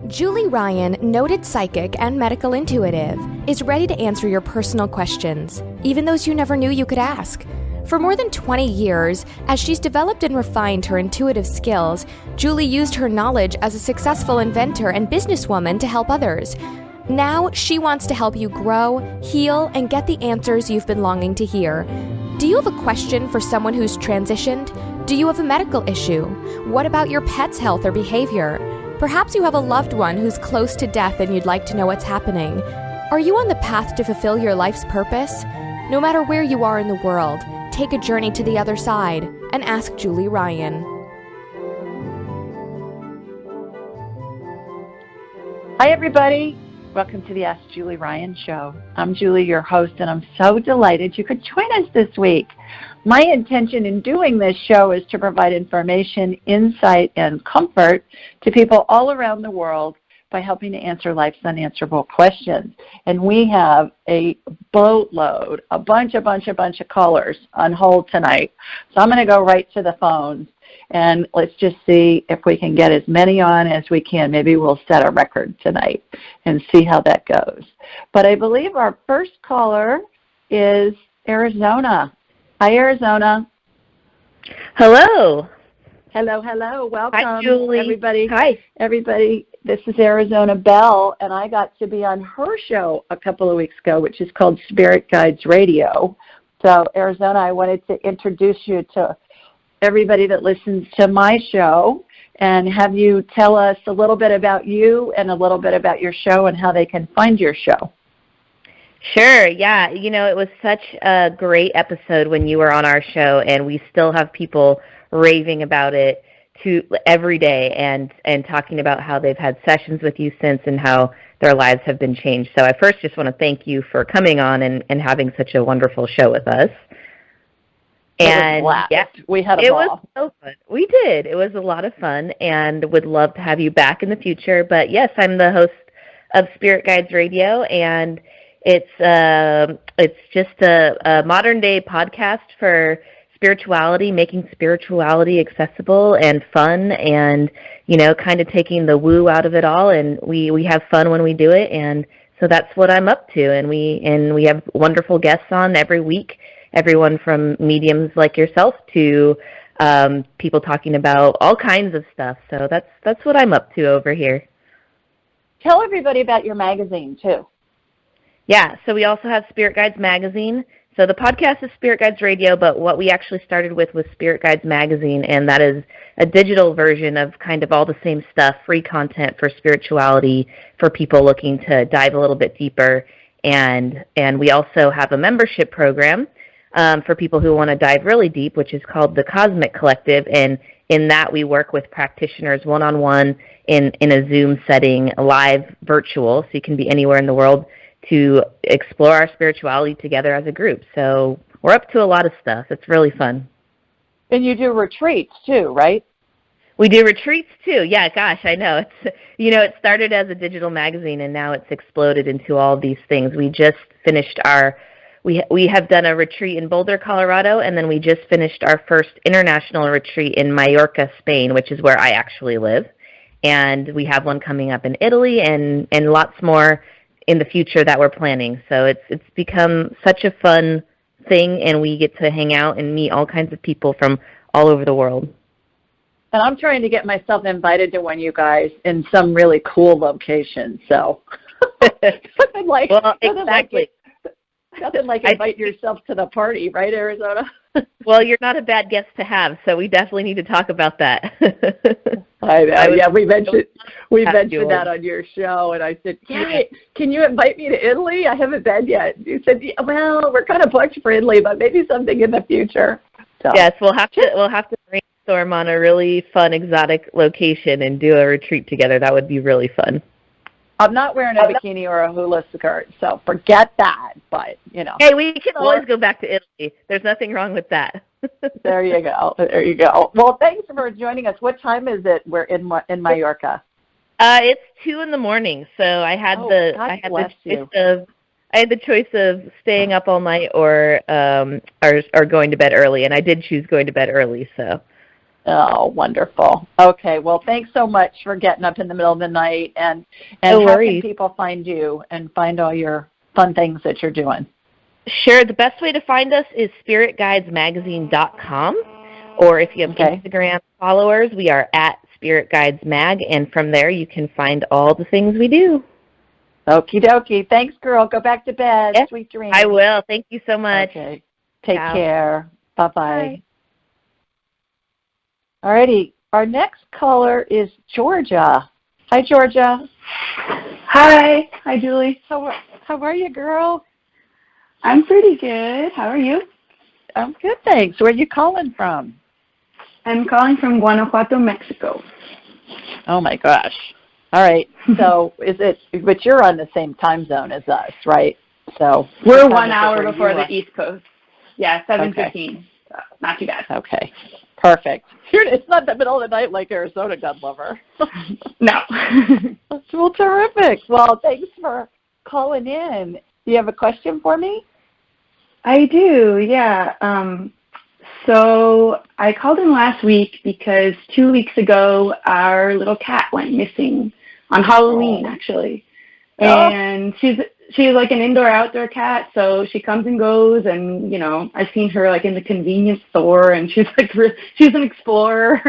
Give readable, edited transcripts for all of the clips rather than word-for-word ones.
Julie Ryan, noted psychic and medical intuitive, is ready to answer your personal questions, even those you never knew you could ask. For more than 20 years, as she's developed and refined her intuitive skills, Julie used her knowledge as a successful inventor and businesswoman to help others. Now, she wants to help you grow, heal, and get the answers you've been longing to hear. Do you have a question for someone who's transitioned? Do you have a medical issue? What about your pet's health or behavior? Perhaps you have a loved one who's close to death and you'd like to know what's happening. Are you on the path to fulfill your life's purpose? No matter where you are in the world, take a journey to the other side and ask Julie Ryan. Hi, everybody. Welcome to the Ask Julie Ryan Show. I'm Julie, your host, and I'm so delighted you could join us this week. My intention in doing this show is to provide information, insight, and comfort to people all around the world by helping to answer life's unanswerable questions. And we have a boatload, a bunch of callers on hold tonight. So I'm going to go right to the phones. And let's just see if we can get as many on as we can. Maybe we'll set a record tonight and see how that goes. But I believe our first caller is Arizona. Hi, Arizona. Hello. Hello. Welcome. Hi, Julie. Everybody. Hi. Everybody, this is Arizona Bell, and I got to be on her show a couple of weeks ago, which is called Spirit Guides Radio. So, Arizona, I wanted to introduce you to everybody that listens to my show and have you tell us a little bit about you and a little bit about your show and how they can find your show. Sure, yeah. You know, it was such a great episode when you were on our show, and we still have people raving about it every day and talking about how they've had sessions with you since and how their lives have been changed. So I first just want to thank you for coming on and having such a wonderful show with us. And yeah, we had a ball. It was so fun. We did. It was a lot of fun, and would love to have you back in the future. But yes, I'm the host of Spirit Guides Radio, and it's just a modern day podcast for spirituality, making spirituality accessible and fun, and kind of taking the woo out of it all. And we have fun when we do it, and so that's what I'm up to. And we have wonderful guests on every week. Everyone from mediums like yourself to people talking about all kinds of stuff. So that's what I'm up to over here. Tell everybody about your magazine, too. Yeah, so we also have Spirit Guides Magazine. So the podcast is Spirit Guides Radio, but what we actually started with was Spirit Guides Magazine, and that is a digital version of kind of all the same stuff, free content for spirituality, for people looking to dive a little bit deeper. And we also have a membership program for people who want to dive really deep, which is called the Cosmic Collective, and in that we work with practitioners one-on-one in a Zoom setting, live virtual, so you can be anywhere in the world, to explore our spirituality together as a group. So we're up to a lot of stuff. It's really fun. And you do retreats too, right? We do retreats too. Yeah, gosh, I know. It started as a digital magazine, and now it's exploded into all these things. We just finished we have done a retreat in Boulder, Colorado, and then we just finished our first international retreat in Mallorca, Spain, which is where I actually live. And we have one coming up in Italy and lots more in the future that we're planning. So it's become such a fun thing, and we get to hang out and meet all kinds of people from all over the world. And I'm trying to get myself invited to one, you guys, in some really cool location. So nothing like invite yourself to the party, right, Arizona? Well, you're not a bad guest to have, so we definitely need to talk about that. I know. Yeah, we mentioned that on your show, and I said, "Yeah, can you invite me to Italy? I haven't been yet." You said, yeah, "Well, we're kind of booked for Italy, but maybe something in the future." So. Yes, we'll have to brainstorm on a really fun, exotic location and do a retreat together. That would be really fun. I'm not wearing a bikini or a hula skirt, so forget that. But, Hey, we can always go back to Italy. There's nothing wrong with that. There you go. Well, thanks for joining us. What time is it? We're in Mallorca. It's 2 a.m, so I had the choice of staying up all night or going to bed early, and I did choose going to bed early. So. Oh, wonderful. Okay, well, thanks so much for getting up in the middle of the night, and No how worries. can people find you and find all your fun things that you're doing? Sure. The best way to find us is spiritguidesmagazine.com, or if you have Instagram followers, we are at Spirit Guides Mag, and from there you can find all the things we do. Okie dokie. Thanks, girl. Go back to bed. Yes, Sweet dreams. I will. Thank you so much. Okay. Take Ciao. care. Bye-bye. Bye. All righty. Our next caller is Georgia. Hi, Georgia. Hi. Hi, Julie. How are you, girl? I'm pretty good. How are you? I'm good, thanks. Where are you calling from? I'm calling from Guanajuato, Mexico. Oh, my gosh. All right. So but you're on the same time zone as us, right? So we're 1 hour before the East Coast. Yeah, 7:15. Okay. So not too bad. Okay. Perfect. It's not the middle of the night like Arizona, God lover. No. Well, terrific. Well, thanks for calling in. Do you have a question for me? I do, yeah. So I called in last week because 2 weeks ago our little cat went missing on Halloween, actually. And she's like an indoor-outdoor cat, so she comes and goes, and, you know, I've seen her, like, in the convenience store, and she's an explorer.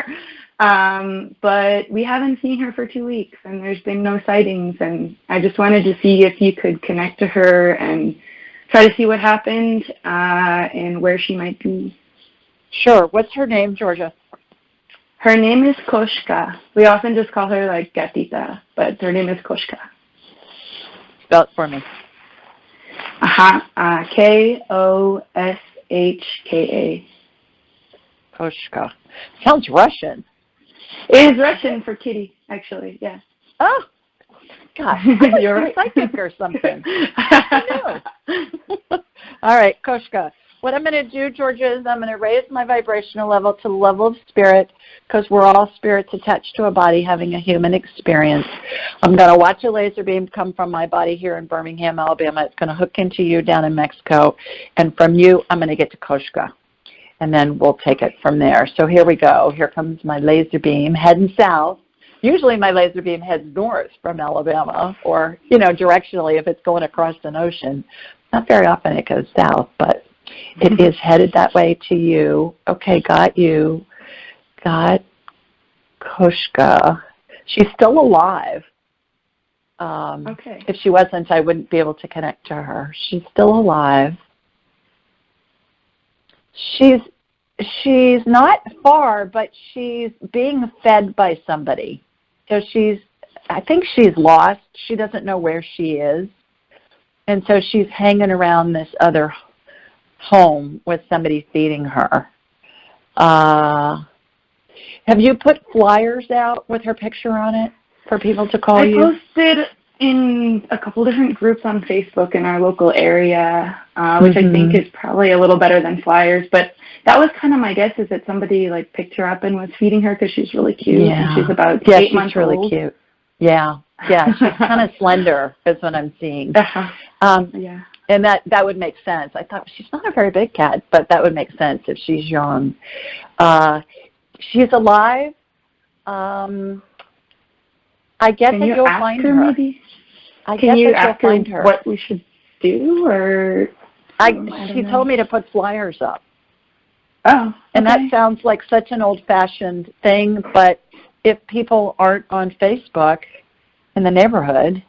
But we haven't seen her for 2 weeks, and there's been no sightings, and I just wanted to see if you could connect to her and try to see what happened and where she might be. Sure. What's her name, Georgia? Her name is Koshka. We often just call her, like, Gatita, but her name is Koshka. Spell it for me. Koshka. Koshka. Sounds Russian. It is Russian for kitty, actually, yeah. Oh, gosh. You're a psychic or something. I know. All right, Koshka. What I'm going to do, Georgia, is I'm going to raise my vibrational level to the level of spirit, because we're all spirits attached to a body having a human experience. I'm going to watch a laser beam come from my body here in Birmingham, Alabama. It's going to hook into you down in Mexico. And from you, I'm going to get to Koshka. And then we'll take it from there. So here we go. Here comes my laser beam heading south. Usually my laser beam heads north from Alabama, or, you know, directionally if it's going across an ocean. Not very often it goes south, but it is headed that way to you. Okay, got you. Got Koshka. She's still alive. Okay. If she wasn't, I wouldn't be able to connect to her. She's still alive. She's not far, but she's being fed by somebody. So I think she's lost. She doesn't know where she is. And so she's hanging around this other home with somebody feeding her. Have you put flyers out with her picture on it for people to call you? I posted in a couple different groups on Facebook in our local area, which I think is probably a little better than flyers. But that was kind of my guess, is that somebody like picked her up and was feeding her because she's really cute. Yeah. And she's about 8 months really old. Cute. Yeah. Yeah, she's kind of slender is what I'm seeing. Yeah. And that would make sense. I thought she's not a very big cat, but that would make sense if she's young. She's alive. I guess that you'll find her. Maybe? Can you ask her what we should do, or? She told me to put flyers up. Oh, okay. And that sounds like such an old-fashioned thing, but if people aren't on Facebook in the neighborhood,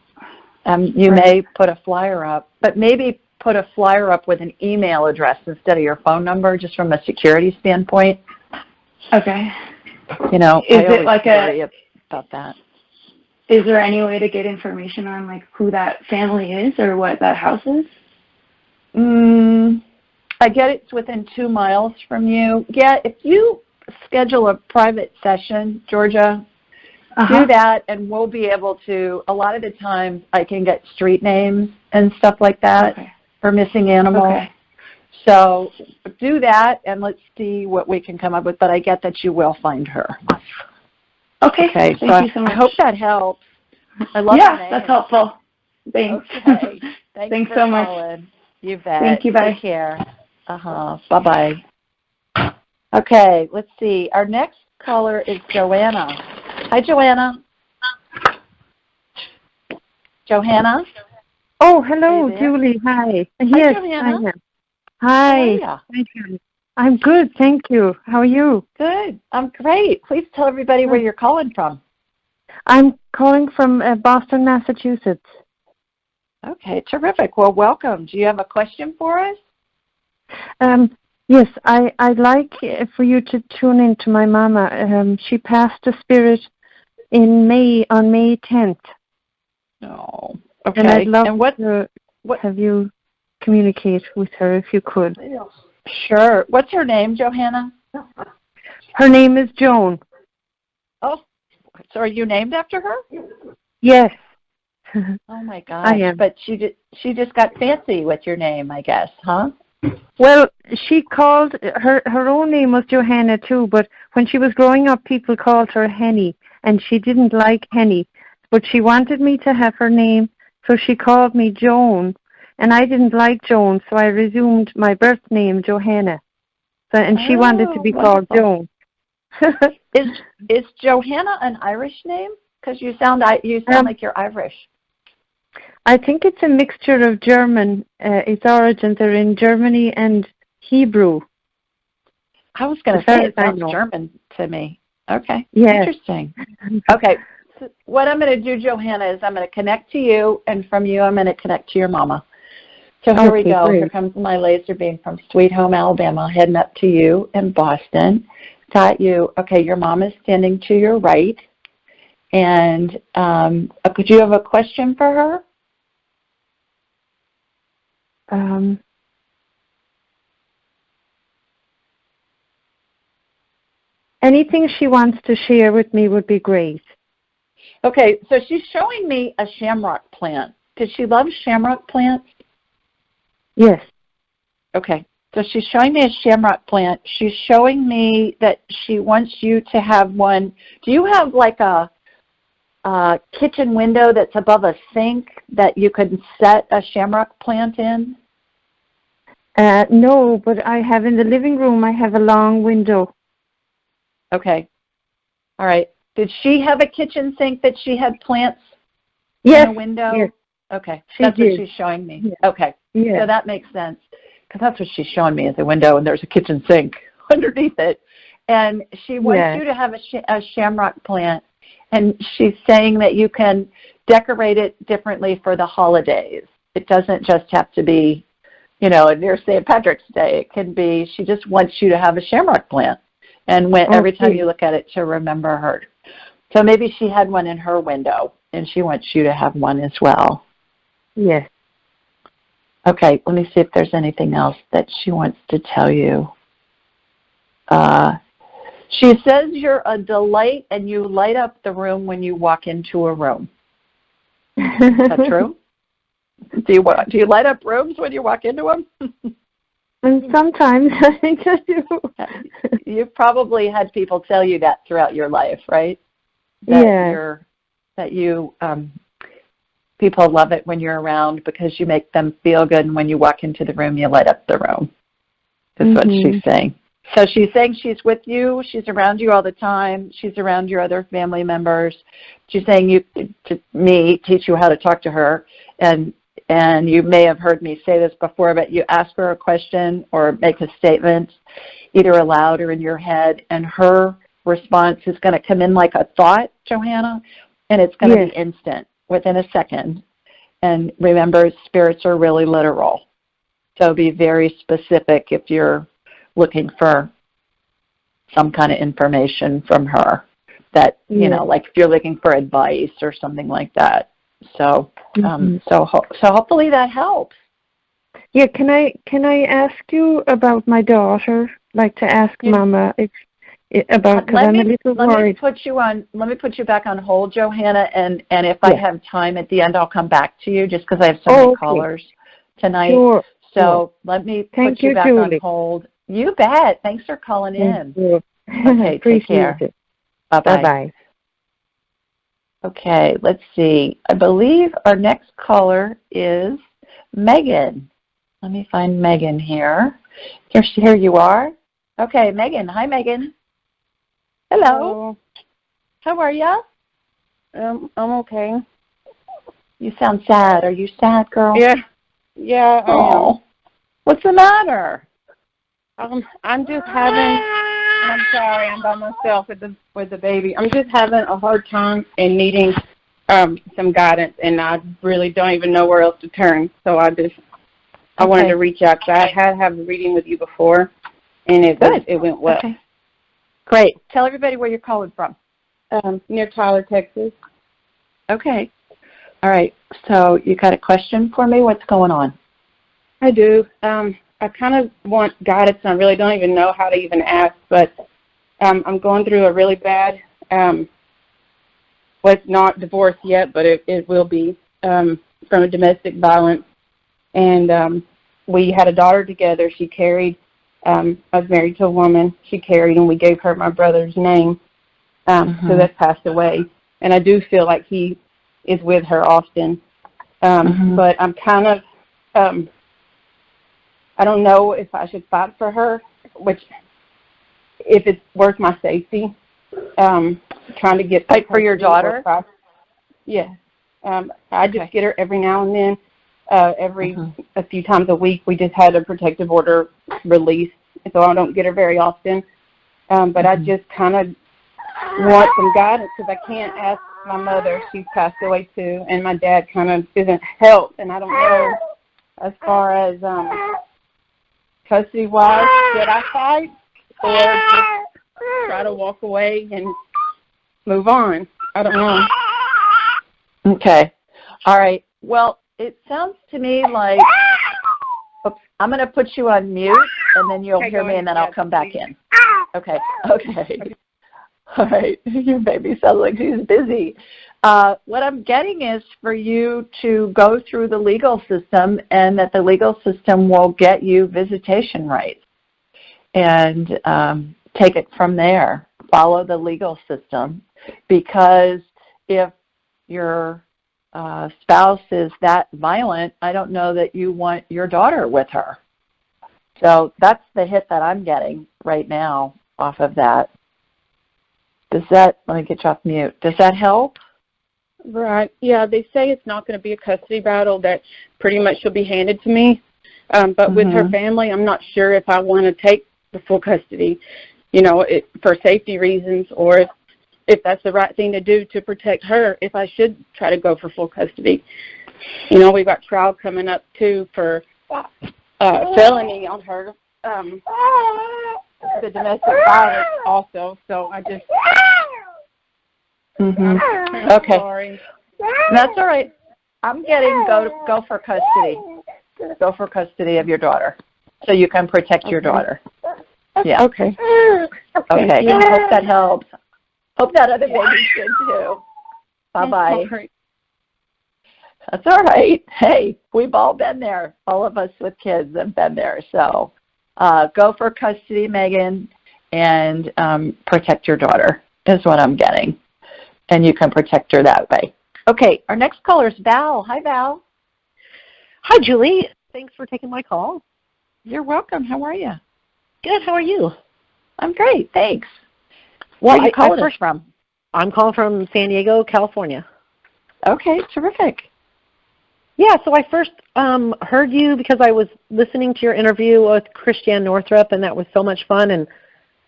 you may put a flyer up, but maybe put a flyer up with an email address instead of your phone number, just from a security standpoint. Okay. You know, is I it like worry about that. Is there any way to get information on like who that family is or what that house is? I get it's within 2 miles from you. Yeah, if you schedule a private session, Georgia, do that, and we'll be able to. A lot of the times I can get street names and stuff like that for missing animals. Okay. So do that, and let's see what we can come up with. But I get that you will find her. Okay. Thank you so much. I hope that helps. I love your name. That's helpful. Thanks. Okay. Thanks so much. Calling. You bet. Thank you. Bye. Take care. Bye-bye. Okay, let's see. Our next caller is Joanna. Hi, Joanna. Johanna? Oh, hello, Julie. Hi. Yes, Johanna. I am. Hi. How are you? I'm good, thank you. How are you? Good. I'm great. Please tell everybody where you're calling from. I'm calling from Boston, Massachusetts. Okay, terrific. Well, welcome. Do you have a question for us? Yes, I'd like for you to tune in to my mama. She passed the spirit on May 10th. Oh, okay. And I'd love to have you communicate with her if you could. Sure. What's her name, Johanna? Her name is Joan. Oh, so are you named after her? Yes. Oh my gosh! I am. But she just got fancy with your name, I guess, huh? Well, she called her own name was Johanna too, but when she was growing up, people called her Henny, and she didn't like Henny, but she wanted me to have her name, so she called me Joan, and I didn't like Joan, so I resumed my birth name, Johanna. So, and she wanted to be called Joan. Is Johanna an Irish name? Because you sound like you're Irish. I think it's a mixture of German. Its origins are in Germany and Hebrew. I was going to say it sounds German to me. Okay. Yes. Interesting. Okay. So what I'm going to do, Johanna, is I'm going to connect to you, and from you I'm going to connect to your mama. So here we go. Great. Here comes my laser beam from Sweet Home, Alabama, heading up to you in Boston. Got you. Okay, your mom is standing to your right. And could you have a question for her? Anything she wants to share with me would be great. Okay, so she's showing me a shamrock plant. Does she love shamrock plants? Yes. Okay, so she's showing me a shamrock plant. She's showing me that she wants you to have one. Do you have like a kitchen window that's above a sink that you could set a shamrock plant in? No, but I have in the living room, I have a long window. Okay. All right. Did she have a kitchen sink that she had plants in a window? Yes. Okay. That's what she's showing me. Yes. Okay. Yes. So that makes sense, because that's what she's showing me is a window, and there's a kitchen sink underneath it. And she wants you to have a shamrock plant, and she's saying that you can decorate it differently for the holidays. It doesn't just have to be, near St. Patrick's Day. It can be, she just wants you to have a shamrock plant. And every time you look at it, to remember her. So maybe she had one in her window, and she wants you to have one as well. Yes. Okay, let me see if there's anything else that she wants to tell you. She says you're a delight, and you light up the room when you walk into a room. Is that true? Do you light up rooms when you walk into them? And sometimes I think I do. You've probably had people tell you that throughout your life, right? That people love it when you're around because you make them feel good, and when you walk into the room, you light up the room. That's what she's saying. So she's saying she's with you, she's around you all the time, she's around your other family members. She's saying teach you how to talk to her, and you may have heard me say this before, but you ask her a question or make a statement, either aloud or in your head, and her response is going to come in like a thought, Johanna, and it's going to be instant, within a second. And remember, spirits are really literal. So be very specific if you're looking for some kind of information from her that, like if you're looking for advice or something like that. So, so hopefully that helps. Yeah, can I ask you about my daughter? Like to ask Mama about, because I'm a little worried. Let me put you back on hold, Johanna, and if I have time at the end, I'll come back to you, just because I have so many callers tonight. Sure. So let me put you back on hold. You bet. Thanks for calling in. Okay, take care. Bye-bye. Bye-bye. Okay, let's see. I believe our next caller is Megan. Let me find Megan here. Here you are. Okay, Megan. Hi, Megan. Hello. How are you? I'm okay. You sound sad. Are you sad, girl? Yeah, I am. What's the matter? I'm just having. I'm sorry, I'm by myself with the baby. I'm just having a hard time and needing some guidance, and I really don't even know where else to turn. So I wanted to reach out because I had a reading with you before, and it went well. Okay. Great. Tell everybody where you're calling from. Near Tyler, Texas. Okay. All right. So you got a question for me? What's going on? I do. I kind of want guidance, and I really don't even know how to even ask, but I'm going through a really bad, it's not divorced yet, but it will be, from a domestic violence. And we had a daughter together. She carried, I was married to a woman. She carried, and we gave her my brother's name, so that's passed away. And I do feel like he is with her often. But I'm kind of, I don't know if I should fight for her, if it's worth my safety. Trying to get fight for your daughter. Yeah, I just get her every now and then. A few times a week. We just had a protective order released, so I don't get her very often. But I just kind of want some guidance because I can't ask my mother. She's passed away too, and my dad kind of isn't helped, and I don't know as far as custody-wise, should I fight or just try to walk away and move on? I don't know. Okay. All right. Well, it sounds to me like I'm going to put you on mute, and then you'll hear me, and then I'll come back in. Okay. All right. Your baby sounds like she's busy. What I'm getting is for you to go through the legal system, and that the legal system will get you visitation rights, and take it from there. Follow the legal system, because if your spouse is that violent, I don't know that you want your daughter with her. So that's the hit that I'm getting right now off of that. Let me get you off mute. Does that help? Right. Yeah, they say it's not going to be a custody battle, that pretty much she'll be handed to me. But with her family, I'm not sure if I want to take the full custody, for safety reasons, or if that's the right thing to do to protect her, if I should try to go for full custody. We've got trial coming up, too, for felony on her, the domestic violence also. So I just... Okay. Sorry. That's all right. I'm getting go for custody. Go for custody of your daughter, so you can protect your daughter. Yeah. Okay. Okay. Hope that helps. Hope that other baby's good too. Bye-bye. Right. That's all right. Hey, we've all been there. All of us with kids have been there. So go for custody, Megan, and protect your daughter is what I'm getting. And you can protect her that way. Okay, our next caller is Val. Hi, Val. Hi, Julie. Thanks for taking my call. You're welcome. How are you? Good. How are you? I'm great. Thanks. Well, Where are you calling us from? I'm calling from San Diego, California. Okay, terrific. Yeah, so I first heard you because I was listening to your interview with Christiane Northrup, and that was so much fun,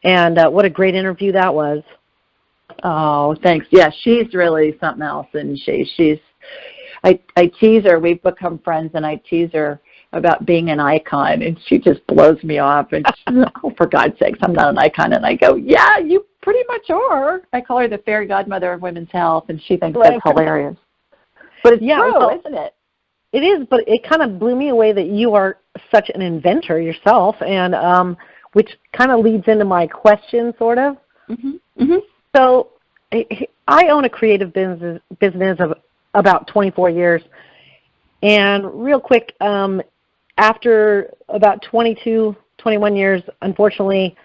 and what a great interview that was. Oh, thanks. Yeah, she's really something else, and I tease her. We've become friends, and I tease her about being an icon, and she just blows me off. And oh, for God's sakes, I'm not an icon. And I go, yeah, you pretty much are. I call her the fairy godmother of women's health, and she thinks that's hilarious. But it's true, isn't it? It is, but it kind of blew me away that you are such an inventor yourself, and which kind of leads into my question, sort of. So I own a creative business of about 24 years. And real quick, after about 22, 21 years, unfortunately,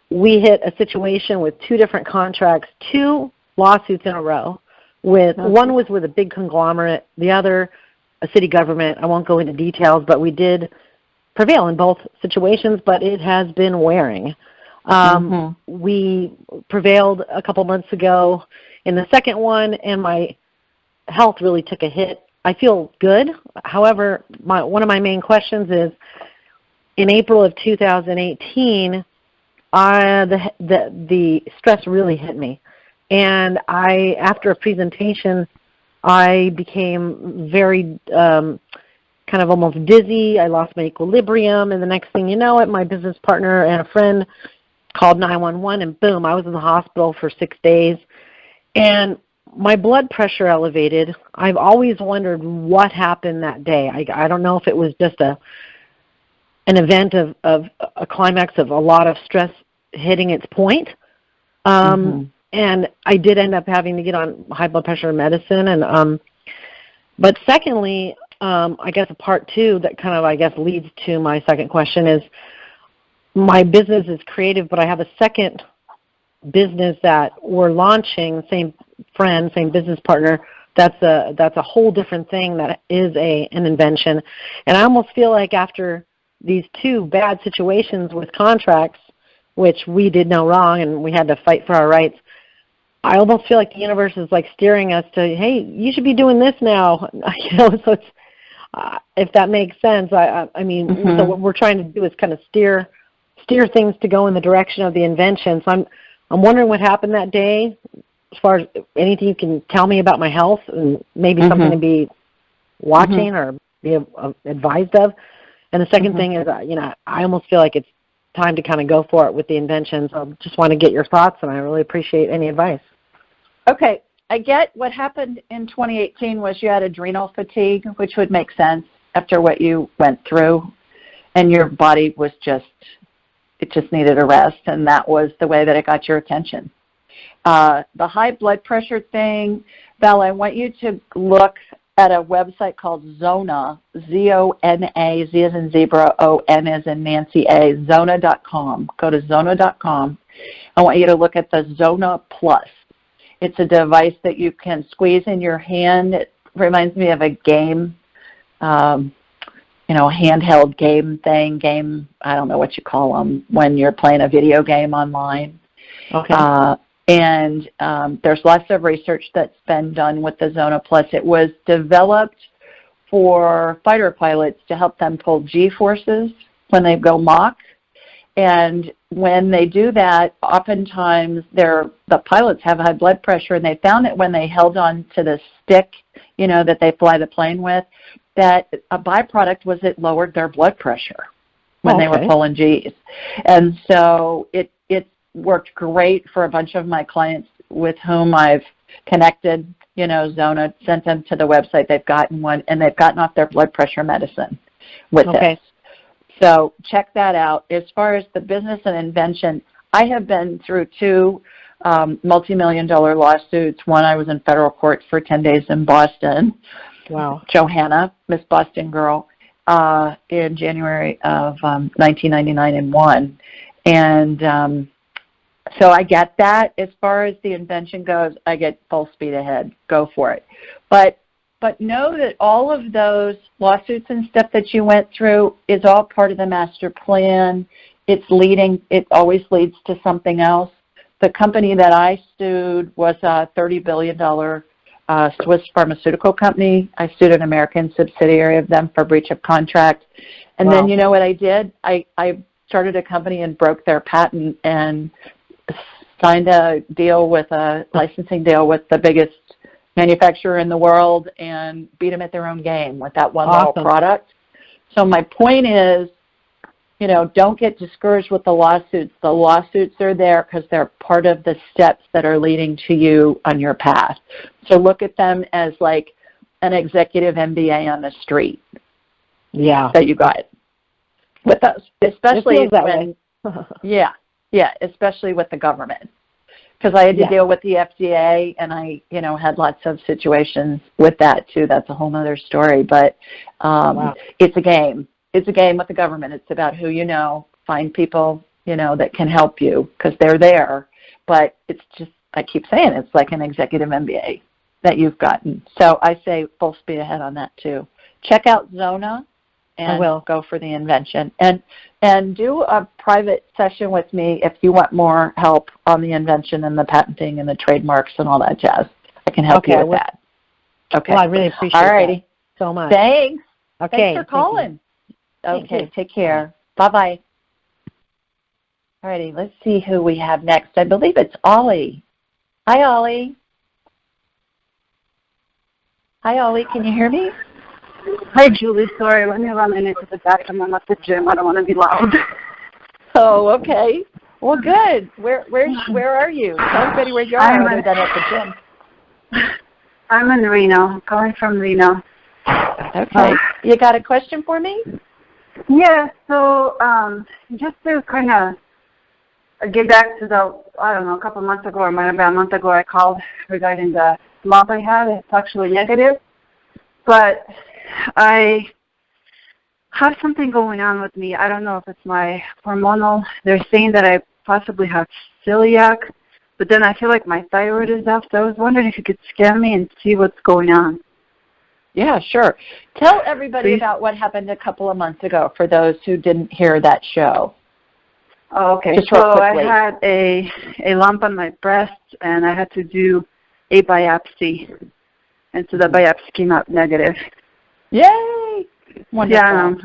we hit a situation with 2 different contracts, 2 lawsuits in a row. One was with a big conglomerate, the other a city government. I won't go into details, but we did prevail in both situations, but it has been wearing. We prevailed a couple months ago in the second one, and my health really took a hit. I feel good. However, one of my main questions is, in April of 2018, the stress really hit me. And after a presentation, I became very kind of almost dizzy. I lost my equilibrium, and the next thing you know, my business partner and a friend called 911, and boom, I was in the hospital for 6 days. And my blood pressure elevated. I've always wondered what happened that day. I don't know if it was just an event of a climax of a lot of stress hitting its point. And I did end up having to get on high blood pressure medicine. And but secondly, I guess a part two that kind of, leads to my second question is, my business is creative, but I have a second business that we're launching, same friend, same business partner. That's a whole different thing that is an invention. And I almost feel like after these two bad situations with contracts, which we did no wrong and we had to fight for our rights, I almost feel like the universe is like steering us to, hey, you should be doing this now. So it's, if that makes sense. I mean, so what we're trying to do is kind of steer things to go in the direction of the invention. So I'm wondering what happened that day, as far as anything you can tell me about my health, and maybe something to be watching or be advised of. And the second thing is, I almost feel like it's time to kind of go for it with the invention. So I just want to get your thoughts, and I really appreciate any advice. Okay. I get what happened in 2018 was you had adrenal fatigue, which would make sense after what you went through, and your body was just needed a rest, and that was the way that it got your attention. The high blood pressure thing, Val, I want you to look at a website called Zona, Z-O-N-A, Z as in zebra, O-N as in Nancy A, Zona.com. Go to Zona.com. I want you to look at the Zona Plus. It's a device that you can squeeze in your hand. It reminds me of a game, handheld game, I don't know what you call them, when you're playing a video game online. Okay. And there's lots of research that's been done with the Zona Plus. It was developed for fighter pilots to help them pull G-forces when they go Mach. And when they do that, oftentimes the pilots have high blood pressure, and they found that when they held on to the stick, that they fly the plane with, that a byproduct was it lowered their blood pressure when they were pulling Gs. And so it worked great for a bunch of my clients with whom I've connected. Zona, sent them to the website. They've gotten one, and they've gotten off their blood pressure medicine with this. So check that out. As far as the business and invention, I have been through two multi-million-dollar lawsuits. One, I was in federal court for 10 days in Boston. Wow. Johanna, Miss Boston Girl, in January of 1999 and won. And so I get that. As far as the invention goes, I get full speed ahead. Go for it. But know that all of those lawsuits and stuff that you went through is all part of the master plan. It always leads to something else. The company that I sued was a $30 billion Swiss pharmaceutical company. I sued an American subsidiary of them for breach of contract. And then you know what I did? I started a company and broke their patent and signed a licensing deal with the biggest manufacturer in the world and beat them at their own game with that one little product. So my point is, don't get discouraged with the lawsuits. The lawsuits are there because they're part of the steps that are leading to you on your path. So look at them as like an executive MBA on the street. Yeah. That you got with us, especially when, especially with the government. Because I had to deal with the FDA, and I, had lots of situations with that too. That's a whole other story. But it's a game. It's a game with the government. It's about who you know. Find people, that can help you because they're there. But it's just, I keep saying, it's like an executive MBA that you've gotten. So I say full speed ahead on that too. Check out Zona, and I will. go for the invention. And do a private session with me if you want more help on the invention and the patenting and the trademarks and all that jazz. I can help you with that. Okay. Well, I really appreciate that so much. Thanks. Okay. Thanks for calling. Thank you. Okay, take care. Bye-bye. All righty, let's see who we have next. I believe it's Ollie. Hi, Ollie. Hi, Ollie. Can you hear me? Hi, Julie. Sorry, let me run into the bathroom. I'm at the gym. I don't want to be loud. Oh, okay. Well, good. Where are you? Tell everybody where you are other than at the gym. I'm in Reno. I'm calling from Reno. Okay. You got a question for me? Yeah. So, just to kind of get back to a couple of months ago, or maybe a month ago, I called regarding the lump I have. It's actually negative, but I have something going on with me. I don't know if it's my hormonal. They're saying that I possibly have celiac, but then I feel like my thyroid is off. So I was wondering if you could scan me and see what's going on. Yeah, sure. Tell everybody about what happened a couple of months ago for those who didn't hear that show. Oh, okay. Just so I had a lump on my breast, and I had to do a biopsy. And so the biopsy came out negative. Yay! Wonderful. Yeah.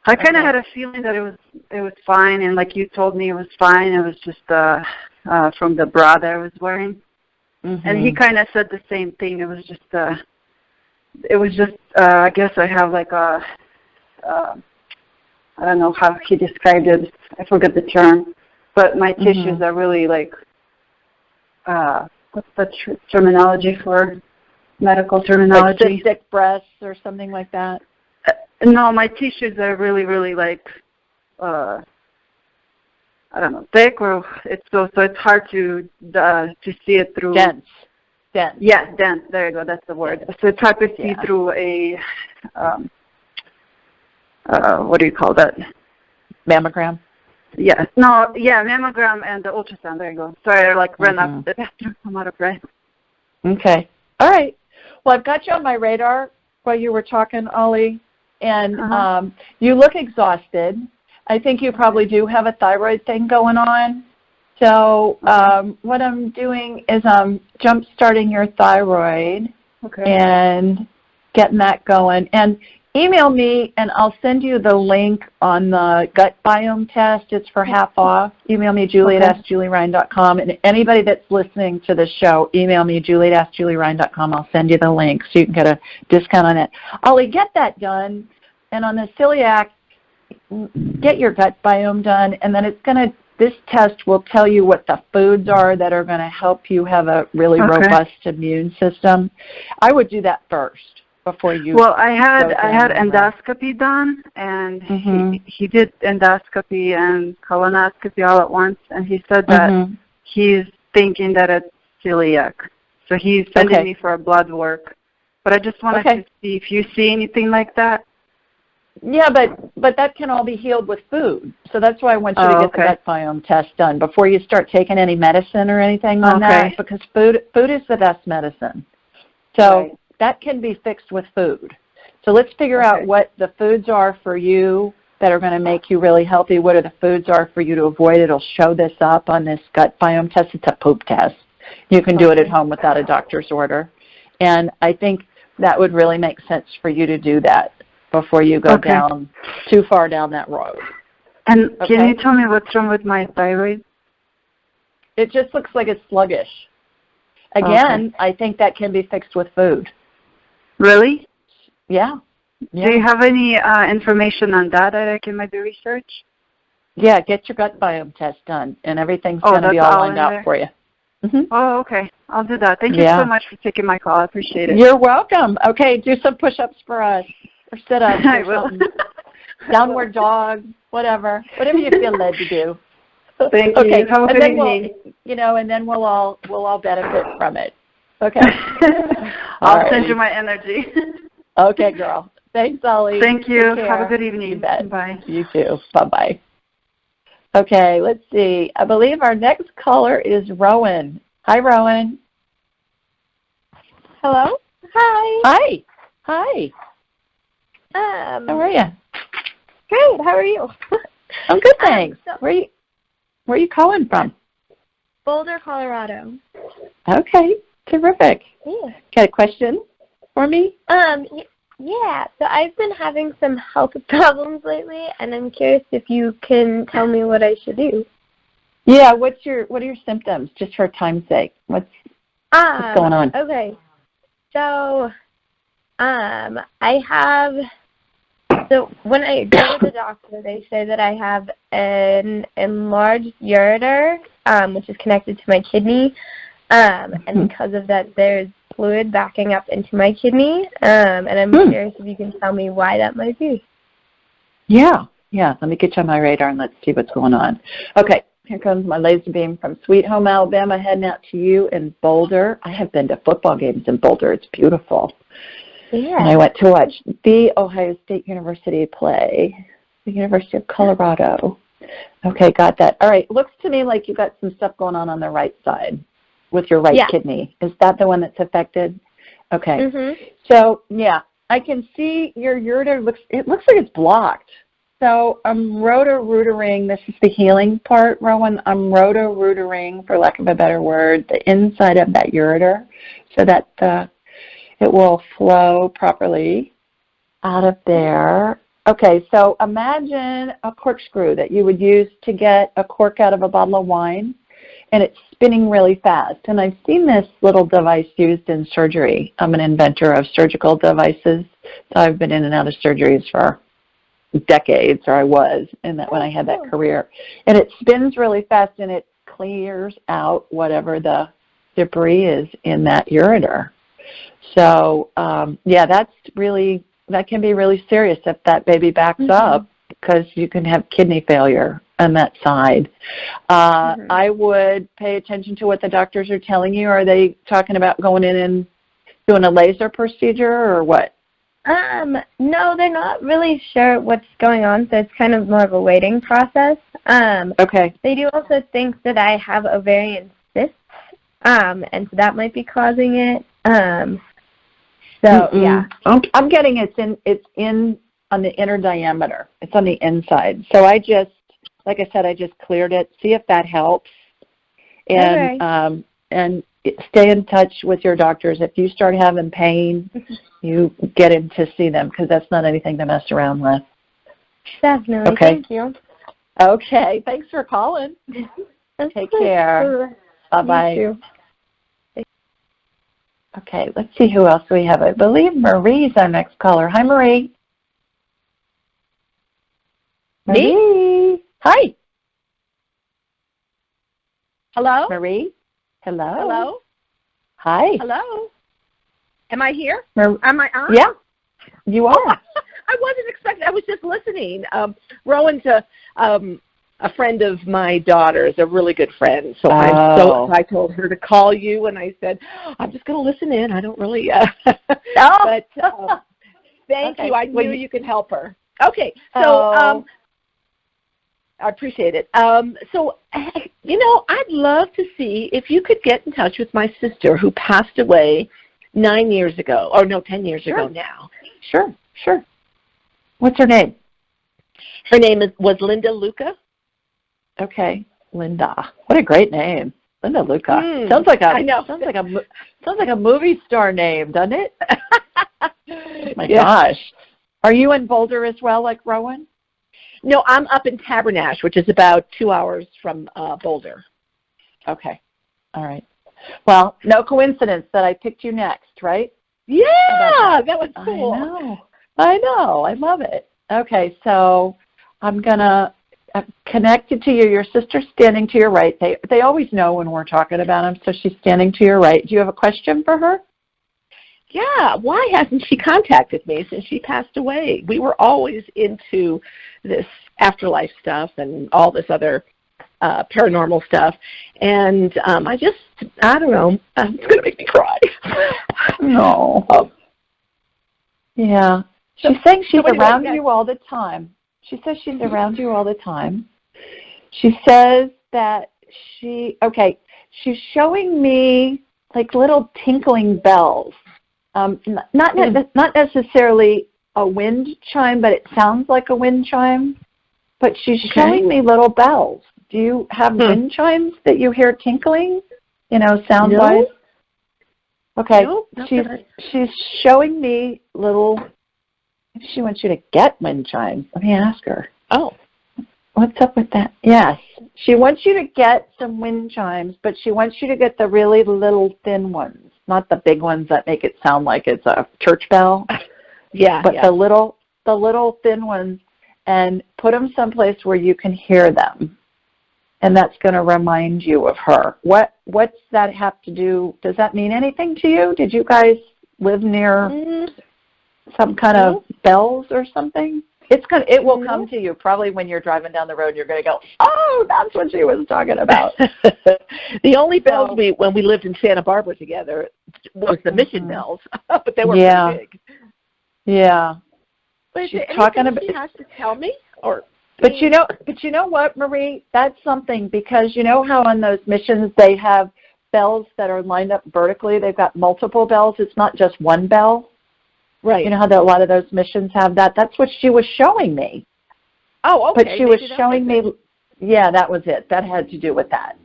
I kind of had a feeling that it was fine, and like you told me, it was fine. It was just from the bra that I was wearing, and he kind of said the same thing. It was just I guess I have like a I don't know how he described it. I forget the term, but my tissues are really like what's the terminology for medical terminology? Like cystic breasts or something like that. No, my tissues are really, really like, I don't know, thick, or so it's hard to see it through. Dense. Yeah, dense. There you go. That's the word. So it's hard to see through a, what do you call that? Mammogram. Yeah. No. Yeah, mammogram and the ultrasound. There you go. Sorry, I ran up the bathroom. I'm out of breath. Okay. All right. Well, I've got you on my radar while you were talking, Ollie. And you look exhausted. I think you probably do have a thyroid thing going on. So what I'm doing is I'm jump-starting your thyroid and getting that going. And email me, and I'll send you the link on the gut biome test. It's for half off. Email me, julie@askjulieryan.com. And anybody that's listening to the show, email me, julie@askjulieryan.com. I'll send you the link so you can get a discount on it. Ollie, get that done. And on the celiac, get your gut biome done. And then this test will tell you what the foods are that are going to help you have a really robust immune system. I would do that first. Before you I had endoscopy done, and he did endoscopy and colonoscopy all at once, and he said that he's thinking that it's celiac. So he's sending me for a blood work. But I just wanted to see if you see anything like that. Yeah, but that can all be healed with food. So that's why I want you to get the gut biome test done before you start taking any medicine or anything on that, because food is the best medicine. So that can be fixed with food. So let's figure out what the foods are for you that are going to make you really healthy. What are the foods are for you to avoid? It'll show this up on this gut biome test. It's a poop test. You can do it at home without a doctor's order. And I think that would really make sense for you to do that before you go down too far down that road. And can you tell me what's wrong with my thyroid? It just looks like it's sluggish. Again, I think that can be fixed with food. Really? Yeah. Do you have any information on that I can maybe research? Yeah, get your gut biome test done, and everything's going to be all lined out for you. Oh, okay. I'll do that. Thank you so much for taking my call. I appreciate it. You're welcome. Okay, do some push-ups for us, or sit-ups. I will. Downward dog, whatever you feel led to do. Thank you. Okay, have a good evening. And then we'll all benefit from it. Okay. I'll send you my energy. Okay, girl. Thanks, Ollie. Thank you. Have a good evening. You bet. Bye. You too. Bye-bye. Okay, let's see. I believe our next caller is Rowan. Hi, Rowan. Hello? Hi. Hi. How are you? Good. How are you? I'm good, thanks. Where are you calling from? Boulder, Colorado. Okay, terrific. Yeah. Got a question for me? Yeah. So I've been having some health problems lately, and I'm curious if you can tell me what I should do. Yeah. What are your symptoms? Just for time's sake, what's going on? Okay. So, I have. So when I go to the doctor, they say that I have an enlarged ureter, which is connected to my kidney, and because of that, there's fluid backing up into my kidney, and I'm curious if you can tell me why that might be. Yeah. Let me get you on my radar and let's see what's going on. Okay, here comes my laser beam from Sweet Home, Alabama, heading out to you in Boulder. I have been to football games in Boulder. It's beautiful. Yeah. And I went to watch the Ohio State University play, the University of Colorado. Okay, got that. All right, looks to me like you got some stuff going on the right side with your right kidney. Is that the one that's affected? Okay. Mm-hmm. So, yeah, I can see your ureter looks like it's blocked. So I'm roto-rootering. This is the healing part, Rowan. I'm roto-rootering, for lack of a better word, the inside of that ureter so that it will flow properly out of there. Okay, so imagine a corkscrew that you would use to get a cork out of a bottle of wine, and it's spinning really fast. And I've seen this little device used in surgery. I'm an inventor of surgical devices, so I've been in and out of surgeries for decades, or I was, and that when I had that career. And it spins really fast, and it clears out whatever the debris is in that ureter. So, that can be really serious if that baby backs up, because you can have kidney failure on that side. I would pay attention to what the doctors are telling you. Are they talking about going in and doing a laser procedure or what? No, they're not really sure what's going on, so it's kind of more of a waiting process. Okay. They do also think that I have ovarian cysts, and so that might be causing it. Yeah. I'm getting it's in on the inner diameter. It's on the inside. So I just cleared it. See if that helps. And and stay in touch with your doctors. If you start having pain, you get in to see them, because that's not anything to mess around with. Definitely. Okay. Thank you. Okay. Thanks for calling. Take care. Bye-bye. You too. Okay, let's see who else we have. I believe Marie's our next caller. Hi, Marie. Marie. Hi. Hello? Marie. Hello. Hello? Hi. Hello? Am I here? Am I on? Yeah, you are. I wasn't expecting. I was just listening. Rowan's a friend of my daughter's, a really good friend. So I told her to call you, and I said, I'm just going to listen in. I don't really. But thank you. I knew you could help her. Okay. So I appreciate it. So, I'd love to see if you could get in touch with my sister who passed away 10 years ago ago now. Sure. What's her name? Her name was Linda Luca. Okay, Linda. What a great name, Linda Luca. Sounds like a movie star name, doesn't it? My gosh. Are you in Boulder as well, like Rowan? No, I'm up in Tabernash, which is about 2 hours from Boulder. Okay. All right. Well, no coincidence that I picked you next, right? Yeah, that was cool. I know. I love it. Okay, so I'm going to connect it to you. Your sister's standing to your right. They always know when we're talking about them, so she's standing to your right. Do you have a question for her? Yeah, why hasn't she contacted me since she passed away? We were always into this afterlife stuff and all this other paranormal stuff, and I don't know, it's going to make me cry. No. Yeah. She's saying she's around you all the time. She says she's around you all the time. She says that she's showing me like little tinkling bells. Not necessarily a wind chime, but it sounds like a wind chime. But she's showing me little bells. Do you have wind chimes that you hear tinkling, sound-wise? No. Okay, no, she's showing me little, maybe she wants you to get wind chimes. Let me ask her. Oh. What's up with that? Yes, she wants you to get some wind chimes, but she wants you to get the really little thin ones, not the big ones that make it sound like it's a church bell. But the little thin ones, and put them someplace where you can hear them. And that's going to remind you of her. What's that have to do? Does that mean anything to you? Did you guys live near some kind of bells or something? It will come to you probably when you're driving down the road. You're going to go, oh, that's what she was talking about. The only bells when we lived in Santa Barbara together was the mission bells, but they were pretty big. Yeah. But she's talking about. She has to tell me, or. But you know what, Marie? That's something, because you know how on those missions they have bells that are lined up vertically. They've got multiple bells. It's not just one bell. Right. You know how a lot of those missions have that? That's what she was showing me. Oh, okay. But she was showing me, that was it. That had to do with that.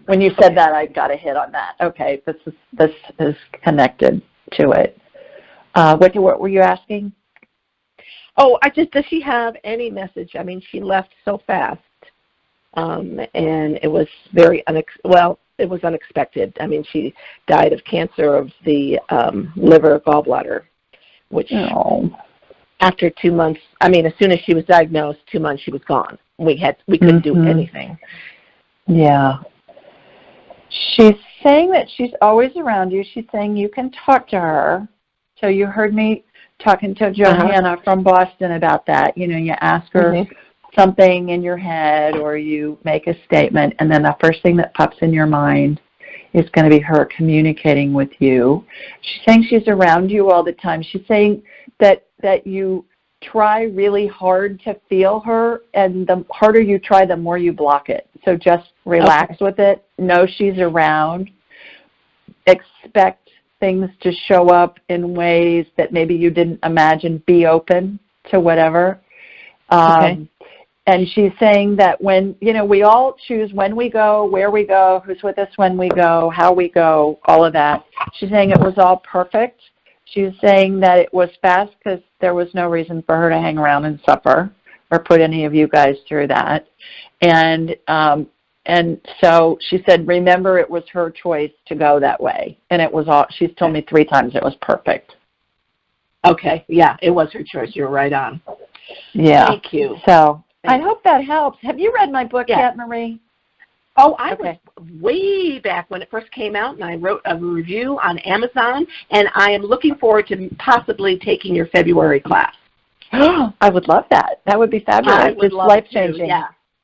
When you said that, I got a hit on that. Okay, this is connected to it. What were you asking? Oh, does she have any message? I mean, she left so fast, and it was it was unexpected. I mean, she died of cancer of the liver gallbladder, which after 2 months, I mean, as soon as she was diagnosed, 2 months she was gone. We couldn't do anything. Yeah. She's saying that she's always around you. She's saying you can talk to her. So you heard me talking to Johanna from Boston about that. You ask her something in your head, or you make a statement, and then the first thing that pops in your mind is going to be her communicating with you. She's saying she's around you all the time. She's saying that you try really hard to feel her, and the harder you try, the more you block it. So just relax with it. Know she's around. Expect things to show up in ways that maybe you didn't imagine. Be open to whatever. And she's saying that when, we all choose when we go, where we go, who's with us when we go, how we go, all of that. She's saying it was all perfect. She's saying that it was fast because there was no reason for her to hang around and suffer or put any of you guys through that. And so she said, remember, it was her choice to go that way. And it was all, she's told me 3 times it was perfect. Okay. Yeah, it was her choice. You're right on. Yeah. Thank you. So I hope that helps. Have you read my book yet, Marie? Oh, I was way back when it first came out, and I wrote a review on Amazon, and I am looking forward to possibly taking your February class. I would love that. That would be fabulous. It's life-changing.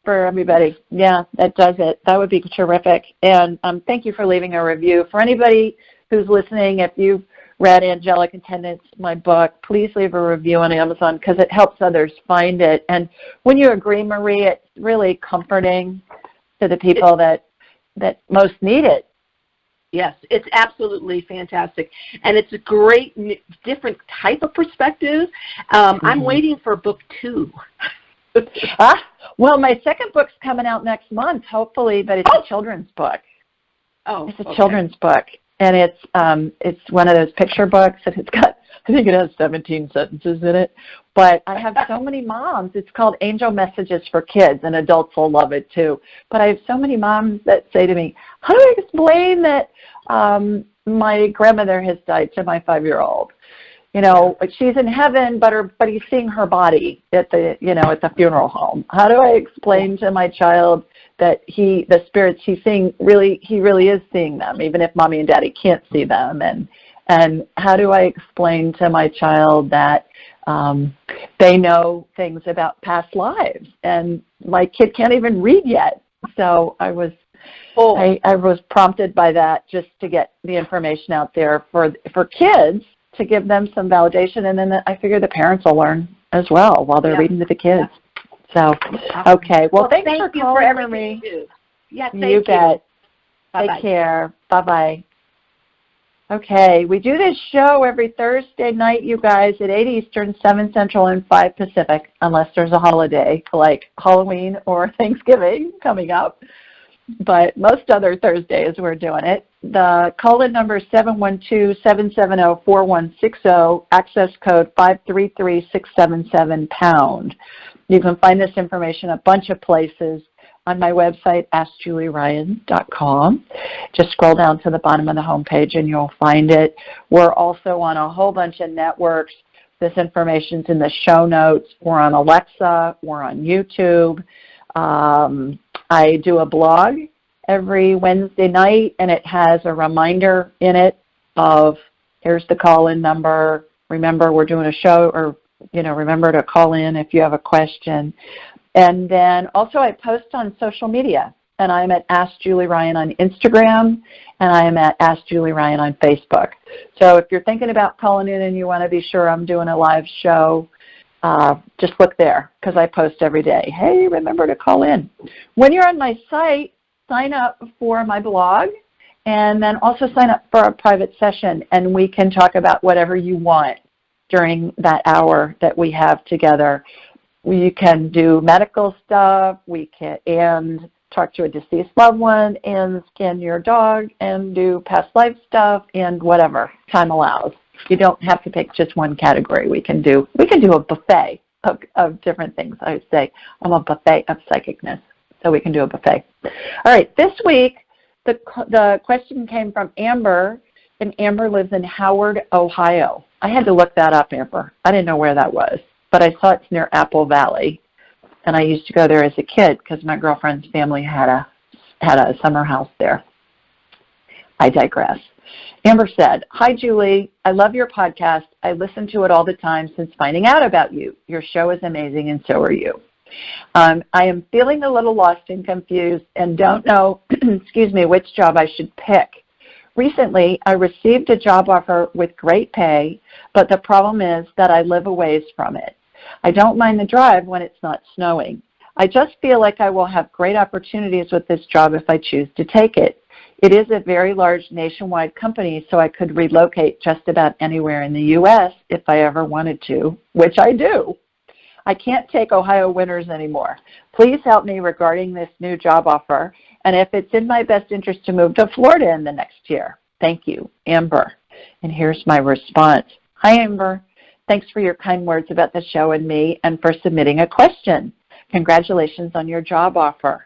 For everybody. Yeah, that does it. That would be terrific. And thank you for leaving a review. For anybody who's listening, if you've read Angelic Attendance, my book, please leave a review on Amazon, because it helps others find it. And when you agree, Marie, it's really comforting to the people that most need it. Yes, it's absolutely fantastic. And it's a great, different type of perspective. I'm waiting for book 2. Well, my second book's coming out next month, hopefully, but it's a children's book. Oh, it's a children's book, and it's one of those picture books, and it's got, I think it has 17 sentences in it. But I have so many moms. It's called Angel Messages for Kids, and adults will love it too. But I have so many moms that say to me, "How do I explain that my grandmother has died to my 5-year-old?" She's in heaven, but he's seeing her body at the funeral home. How do I explain to my child that the spirits he's seeing, he really is seeing them, even if mommy and daddy can't see them? And how do I explain to my child that they know things about past lives? And my kid can't even read yet. So I was prompted by that, just to get the information out there for kids, to give them some validation, and then I figure the parents will learn as well while they're reading to the kids. So, okay. Well, thanks for calling, Marie. Yeah, you bet. Bye-bye. Take care. Bye-bye. Okay, we do this show every Thursday night, you guys, at 8 Eastern, 7 Central, and 5 Pacific, unless there's a holiday like Halloween or Thanksgiving coming up. But most other Thursdays we're doing it. The call-in number is 712-770-4160, access code 533677#. You can find this information a bunch of places on my website, AskJulieRyan.com. Just scroll down to the bottom of the homepage and you'll find it. We're also on a whole bunch of networks. This information's in the show notes. We're on Alexa. We're on YouTube. I do a blog every Wednesday night, and it has a reminder in it of here's the call-in number. Remember, we're doing a show, or, remember to call in if you have a question. And then also I post on social media, and I'm at Ask Julie Ryan on Instagram, and I am at Ask Julie Ryan on Facebook. So if you're thinking about calling in and you want to be sure I'm doing a live show, just look there because I post every day. Hey, remember to call in. When you're on my site, sign up for my blog, and then also sign up for a private session, and we can talk about whatever you want during that hour that we have together. We can do medical stuff, we can and talk to a deceased loved one, and scan your dog, and do past life stuff, and whatever time allows. You don't have to pick just one category. We can do a buffet of different things. I would say I'm a buffet of psychicness, so we can do a buffet. All right, this week the question came from Amber, and Amber lives in Howard, Ohio. I had to look that up, Amber. I didn't know where that was, but I saw it's near Apple Valley, and I used to go there as a kid because my girlfriend's family had a summer house there. I digress. Amber said, "Hi, Julie. I love your podcast. I listen to it all the time since finding out about you. Your show is amazing, and so are you. I am feeling a little lost and confused and don't know, which job I should pick. Recently, I received a job offer with great pay, but the problem is that I live a ways from it. I don't mind the drive when it's not snowing. I just feel like I will have great opportunities with this job if I choose to take it. It is a very large nationwide company, so I could relocate just about anywhere in the U.S. if I ever wanted to, which I do. I can't take Ohio winters anymore. Please help me regarding this new job offer, and if it's in my best interest to move to Florida in the next year. Thank you, Amber." And here's my response. Hi, Amber. Thanks for your kind words about the show and me, and for submitting a question. Congratulations on your job offer.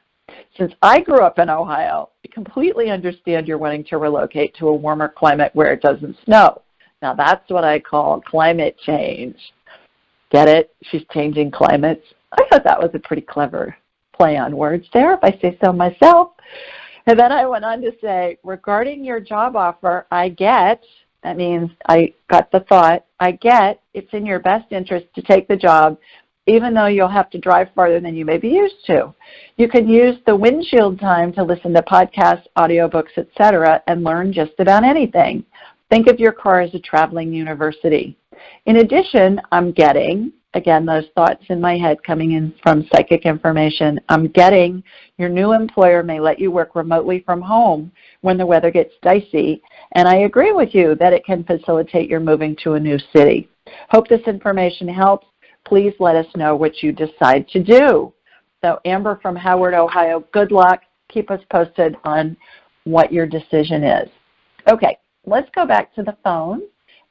Since I grew up in Ohio, I completely understand you're wanting to relocate to a warmer climate where it doesn't snow. Now that's what I call climate change. Get it? She's changing climates. I thought that was a pretty clever play on words there, if I say so myself. And then I went on to say, regarding your job offer, that means I got the thought, I get it's in your best interest to take the job, even though you'll have to drive farther than you may be used to. You can use the windshield time to listen to podcasts, audiobooks, etc., and learn just about anything. Think of your car as a traveling university. In addition, I'm getting, again, those thoughts in my head coming in from psychic information, I'm getting your new employer may let you work remotely from home when the weather gets dicey, and I agree with you that it can facilitate your moving to a new city. Hope this information helps. Please let us know what you decide to do. So Amber from Howard, Ohio, good luck. Keep us posted on what your decision is. Okay, let's go back to the phone,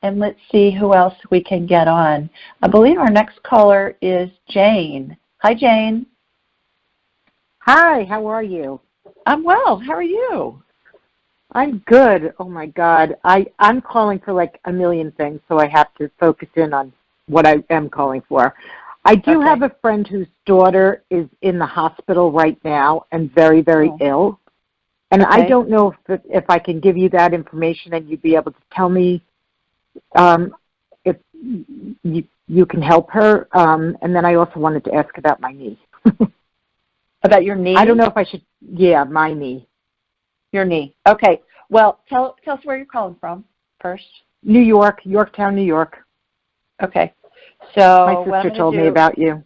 and let's see who else we can get on. I believe our next caller is Jane. Hi, Jane. Hi, how are you? I'm well. How are you? I'm good. Oh, my God. I'm calling for like a million things, so I have to focus in on what I am calling for. I do have a friend whose daughter is in the hospital right now and very, very ill. And I don't know if I can give you that information and you'd be able to tell me if you can help her. And then I also wanted to ask about my knee. About your knee? I don't know if I should. Yeah, my knee. Your knee. Okay. Well, tell us where you're calling from first. New York, Yorktown, New York. Okay. So my sister told me about you.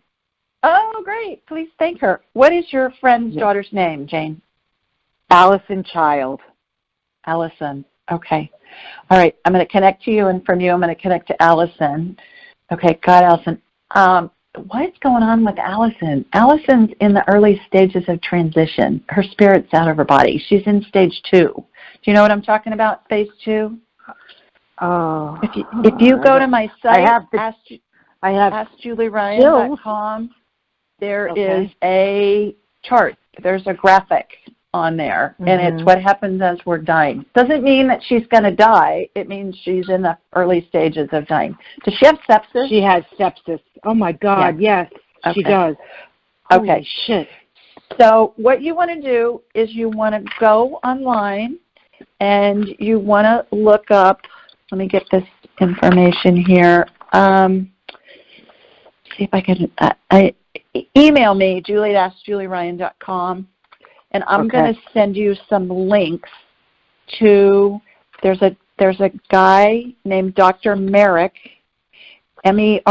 Oh, great. Please thank her. What is your friend's daughter's name, Jane? Allison Child. Allison. Okay. All right, I'm going to connect to you, and from you I'm going to connect to Allison. Okay, got Allison. What's going on with Allison? Allison's in the early stages of transition. Her spirit's out of her body. She's in stage 2. Do you know what I'm talking about, phase 2? Oh. If you go to my site, AskJulieRyan.com, there is a chart. There's a graphic on there, and it's what happens as we're dying. Doesn't mean that she's going to die. It means she's in the early stages of dying. Does she have sepsis? She has sepsis. Oh, my God, yes, she does. Okay. Holy shit. So what you want to do is you want to go online, and you want to look up, let me get this information here. See if I can, email me, Julie@AskJulieRyan.com. And I'm going to send you some links to, there's a guy named Dr. Merrick, Merrick,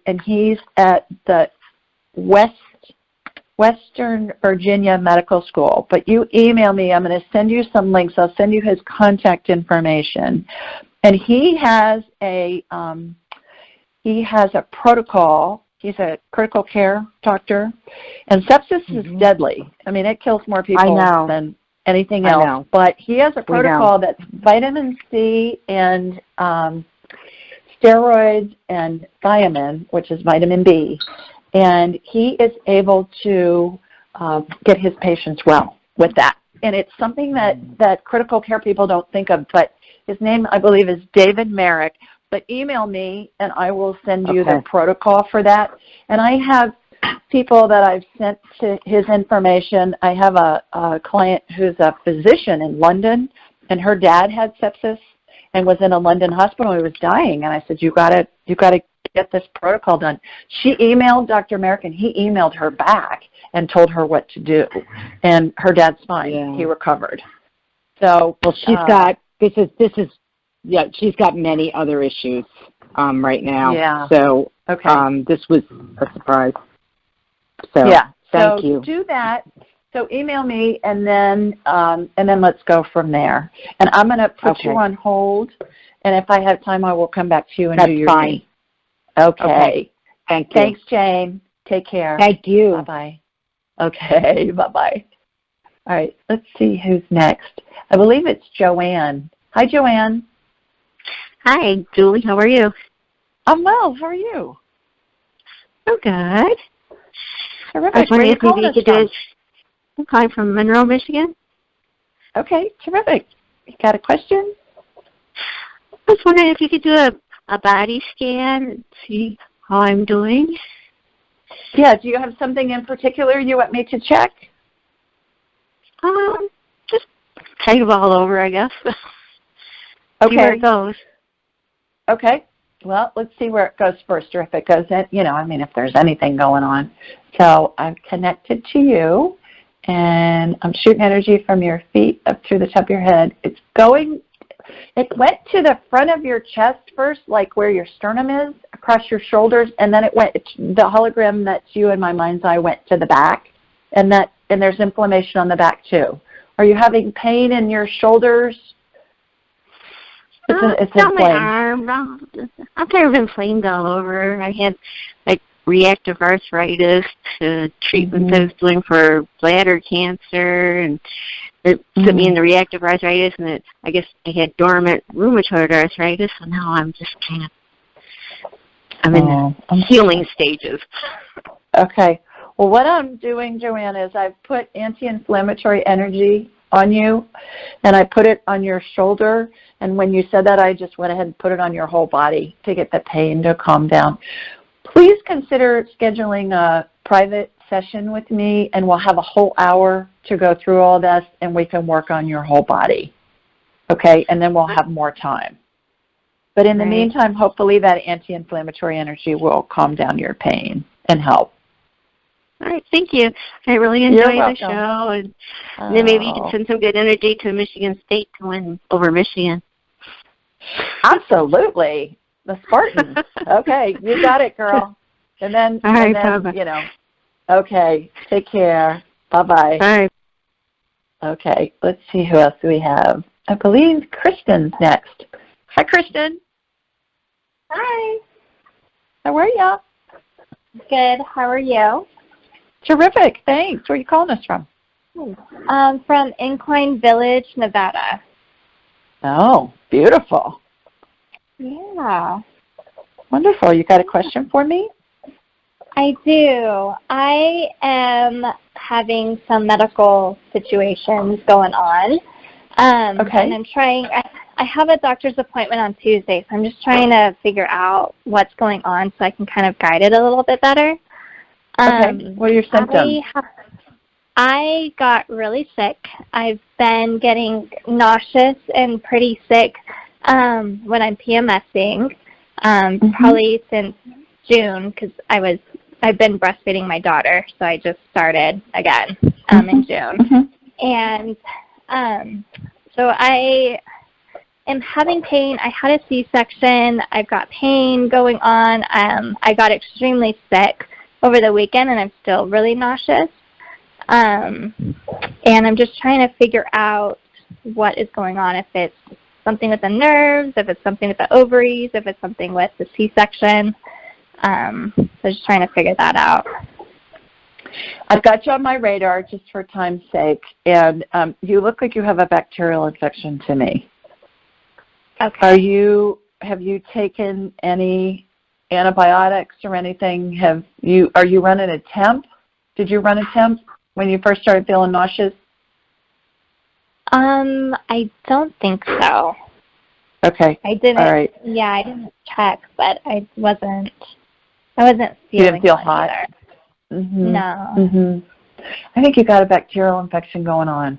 and he's at the Western Virginia Medical School. But you email me, I'm going to send you some links. I'll send you his contact information. And he has a protocol. He's a critical care doctor, and sepsis is deadly. I mean, it kills more people than anything else. But he has a protocol that's vitamin C and steroids and thiamine, which is vitamin B, and he is able to get his patients well with that. And it's something that critical care people don't think of, but his name, I believe, is David Merrick. But email me, and I will send you the protocol for that. And I have people that I've sent to his information. I have a client who's a physician in London, and her dad had sepsis and was in a London hospital. He was dying, and I said, you got to get this protocol done. She emailed Dr. Merrick, and he emailed her back and told her what to do. And her dad's fine. Yeah. He recovered. So, well, she's got she's got many other issues right now. Yeah. So this was a surprise. So thank you. Do that. So email me, and then let's go from there. And I'm going to put you on hold, and if I have time, I will come back to you and do your thing. Okay. Thank you. Thanks, Jane. Take care. Thank you. Bye-bye. Okay, bye-bye. All right, let's see who's next. I believe it's Joanne. Hi, Joanne. Hi, Julie. How are you? I'm well. How are you? I'm good. Terrific. I was wondering if maybe you could do it. I'm calling from Monroe, Michigan. Okay, terrific. You got a question? I was wondering if you could do a body scan and see how I'm doing. Yeah, do you have something in particular you want me to check? Just kind of all over, I guess. Okay. See where it goes. Okay. Well, let's see where it goes first, or if it goes in, if there's anything going on. So I'm connected to you, and I'm shooting energy from your feet up through the top of your head. It went to the front of your chest first, like where your sternum is, across your shoulders, and then the hologram that's you in my mind's eye went to the back, and there's inflammation on the back too. Are you having pain in your shoulders? It's on my arm. I'm kind of inflamed all over. I had reactive arthritis treatment I was doing for bladder cancer, and it put me into reactive arthritis, and I guess I had dormant rheumatoid arthritis, so now I'm just I'm in healing stages. Okay. Well, what I'm doing, Joanne, is I've put anti-inflammatory energy on you, and I put it on your shoulder, and when you said that, I just went ahead and put it on your whole body to get the pain to calm down. Please consider scheduling a private session with me, and we'll have a whole hour to go through all this, and we can work on your whole body, okay? And then we'll have more time. But in the meantime, hopefully that anti-inflammatory energy will calm down your pain and help. All right, thank you. I really enjoyed the show, and then maybe you can send some good energy to Michigan State to win over Michigan. Absolutely. The Spartans. Okay, you got it, girl. And then, okay, take care. Bye-bye. Bye. Okay, let's see who else we have. I believe Kristen's next. Hi, Kristen. Hi. How are you? Good. How are you? Terrific. Thanks. Where are you calling us from? From Incline Village, Nevada. Oh, beautiful. Yeah. Wonderful. You got a question for me? I do. I am having some medical situations going on. Okay. And I'm trying, I have a doctor's appointment on Tuesday, so I'm just trying to figure out what's going on so I can kind of guide it a little bit better. Okay. What are your symptoms? I got really sick. I've been getting nauseous and pretty sick when I'm PMSing, probably since June, because I've been breastfeeding my daughter, so I just started again in June. And so I am having pain. I had a C-section. I've got pain going on. I got extremely sick over the weekend, and I'm still really nauseous. And I'm just trying to figure out what is going on, if it's something with the nerves, if it's something with the ovaries, if it's something with the C-section. So just trying to figure that out. I've got you on my radar just for time's sake, and you look like you have a bacterial infection to me. Okay. Have you taken any antibiotics or anything? Are you running a temp? Did you run a temp when you first started feeling nauseous? I don't think so. Okay. I didn't. All right. Yeah, I didn't check, but I wasn't feeling. You didn't feel hot? Either. Mm-hmm. No. Mm-hmm. I think you got a bacterial infection going on.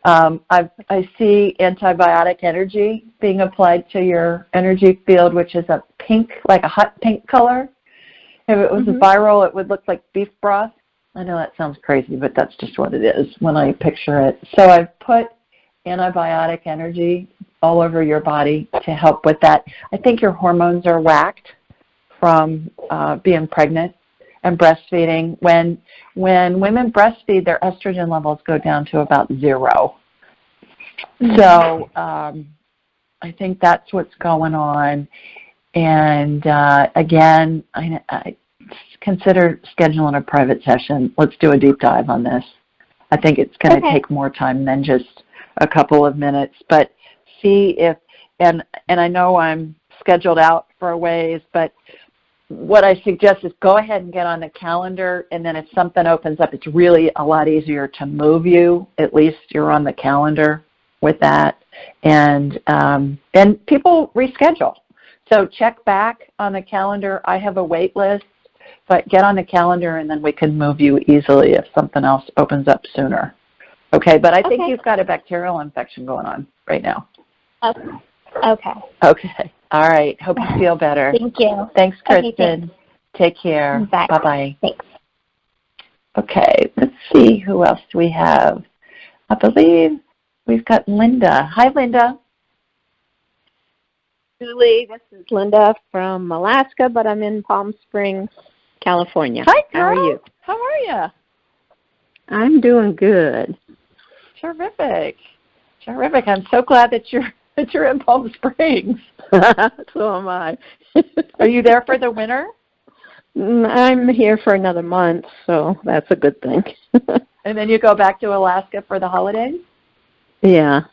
I see antibiotic energy being applied to your energy field, which is a pink, like a hot pink color. If it was viral, it would look like beef broth. I know that sounds crazy, but that's just what it is when I picture it. So I've put antibiotic energy all over your body to help with that. I think your hormones are whacked from being pregnant and breastfeeding. When women breastfeed, their estrogen levels go down to about 0. So I think that's what's going on. And again, I consider scheduling a private session. Let's do a deep dive on this. I think it's going to take more time than just a couple of minutes. But see if, and I know I'm scheduled out for a ways, but what I suggest is go ahead and get on the calendar, and then if something opens up, it's really a lot easier to move you. At least you're on the calendar with that. And then people reschedule. So check back on the calendar. I have a wait list, but get on the calendar, and then we can move you easily if something else opens up sooner. Okay, but I think you've got a bacterial infection going on right now. Okay. Okay. All right. Hope you feel better. Thank you. Thanks, Kristen. Okay, thanks. Take care. Bye. Bye-bye. Thanks. Okay, let's see who else we have. I believe we've got Linda. Hi, Linda. Julie, this is Linda from Alaska, but I'm in Palm Springs, California. Hi, girl. How are you? How are you? I'm doing good. Terrific. Terrific. I'm so glad that you're in Palm Springs. So am I. Are you there for the winter? I'm here for another month, so that's a good thing. And then you go back to Alaska for the holidays? Yeah.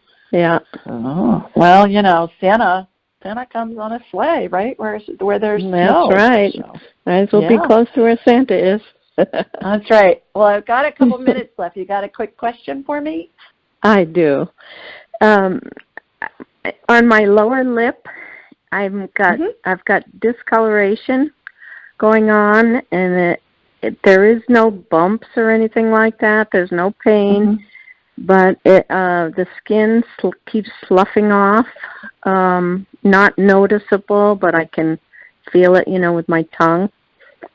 Oh, well, you know, Santa comes on a sleigh, right? Where there's snow. That's right. So, might as well be close to where Santa is. That's right. Well, I've got a couple minutes left. You got a quick question for me? I do. On my lower lip, I've got discoloration going on, and there is no bumps or anything like that. There's no pain, but the skin keeps sloughing off. Not noticeable, but I can feel it, with my tongue.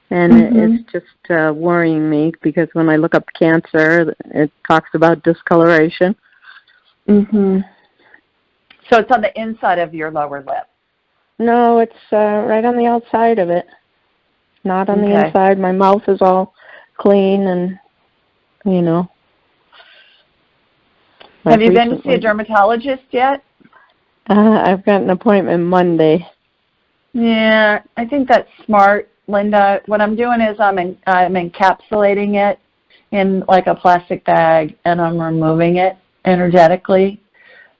And it's just worrying me because when I look up cancer, it talks about discoloration. So it's on the inside of your lower lip? No, it's right on the outside of it. Not on the inside. My mouth is all clean and, Have you been to see a dermatologist yet? I've got an appointment Monday. Yeah, I think that's smart, Linda. What I'm doing is I'm encapsulating it in like a plastic bag, and I'm removing it energetically.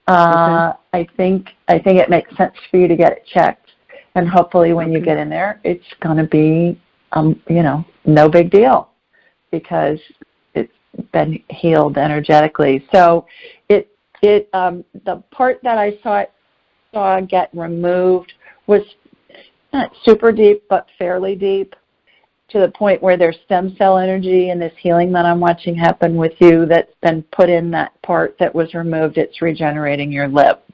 I think it makes sense for you to get it checked, and hopefully when you get in there, it's going to be, no big deal because it's been healed energetically. So the part that I saw get removed was not super deep, but fairly deep, to the point where there's stem cell energy and this healing that I'm watching happen with you that's been put in that part that was removed. It's regenerating your lip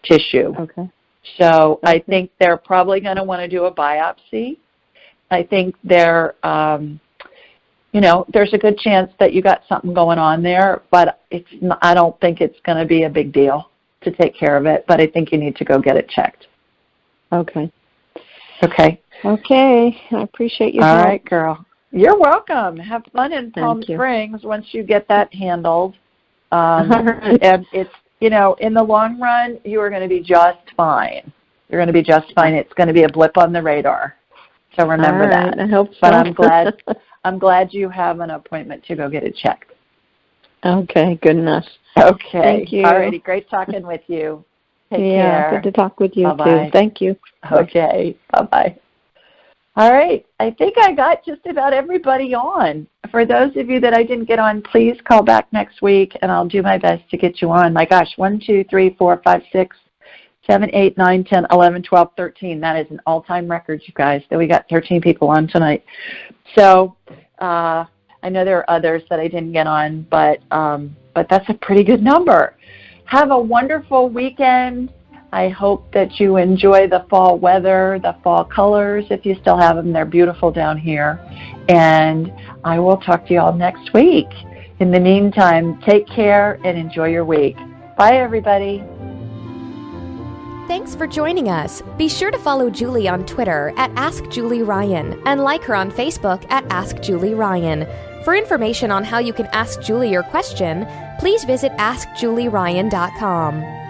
tissue. Okay. So I think they're probably going to want to do a biopsy. I think there's a good chance that you got something going on there, but I don't think it's going to be a big deal to take care of it, but I think you need to go get it checked. Okay. Okay. Okay. I appreciate your help. All right, girl. You're welcome. Have fun in Palm Springs once you get that handled. And it's, in the long run, you are going to be just fine. You're going to be just fine. It's going to be a blip on the radar. So remember that. I hope so. But I'm glad you have an appointment to go get it checked. Okay, good enough. Okay. Thank you. All righty. Great talking with you. Take care. Good to talk with you Bye-bye. too. Thank you. Okay. Bye-bye. All right. I think I got just about everybody on. For those of you that I didn't get on, please call back next week, and I'll do my best to get you on. My gosh, 1, 2, 3, 4, 5, 6, 7, 8, 9, 10, 11, 12, 13. That is an all-time record, you guys, that we got 13 people on tonight. So I know there are others that I didn't get on, but that's a pretty good number. Have a wonderful weekend. I hope that you enjoy the fall weather, the fall colors. If you still have them, they're beautiful down here. And I will talk to you all next week. In the meantime, take care and enjoy your week. Bye, everybody. Thanks for joining us. Be sure to follow Julie on Twitter at AskJulieRyan and like her on Facebook at AskJulieRyan. For information on how you can ask Julie your question, please visit AskJulieRyan.com.